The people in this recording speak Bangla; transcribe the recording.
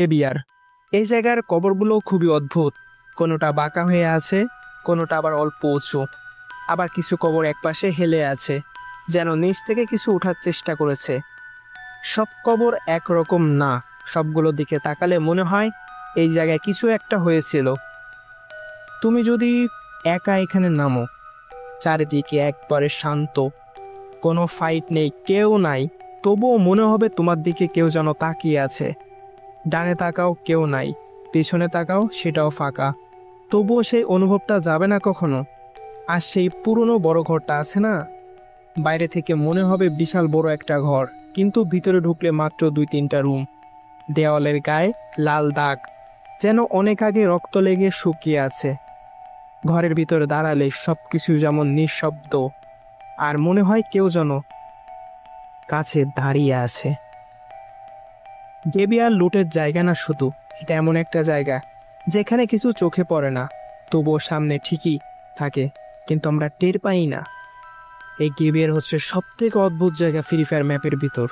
এবিআর এই জায়গার কবরগুলো খুবই অদ্ভুত। কোনোটা বাঁকা হয়ে আছে, কোনোটা আবার অল্প উঁচু। আবার কিছু কবর একপাশে হেলে আছে, যেন নিচ থেকে কিছু ওঠার চেষ্টা করেছে। সব কবর একরকম না, সবগুলো দিকে তাকালে মনে হয় এই জায়গায় কিছু একটা হয়েছিল। তুমি যদি একা এখানে নামো, চারিদিকে একবারে শান্ত, কোনো ফাইট নেই, কেউ নাই, তবুও মনে হবে তোমার দিকে কেউ যেন তাকিয়ে আছে। ডানে তাকাও, কেউ নাই, পেছনে তাকাও, সেটাও ফাঁকা, তবুও সেই অনুভবটা যাবে না কখনো। আর সেই পুরনো বড় ঘরটা আছে না, বাইরে থেকে মনে হবে বিশাল বড় একটা ঘর, কিন্তু ভিতরে ঢুকলে মাত্র 2-3টা রুম। দেওয়ালের গায়ে লাল দাগ, যেন অনেক আগে রক্ত লেগে শুকিয়ে আছে। ঘরের ভিতরে দাঁড়ালে সবকিছু যেমন নিঃশব্দ, আর মনে হয় কেউ যেন কাছে দাঁড়িয়ে আছে। গেবিয়ার লুটের জায়গা না শুধু, এটা এমন একটা জায়গা যেখানে কিছু চোখে পড়ে না, তবুও সামনে ঠিকই থাকে, কিন্তু আমরা টের পাই না। এই গেবিয়ার হচ্ছে সব থেকে অদ্ভুত জায়গা ফ্রি ফায়ার ম্যাপের ভিতর।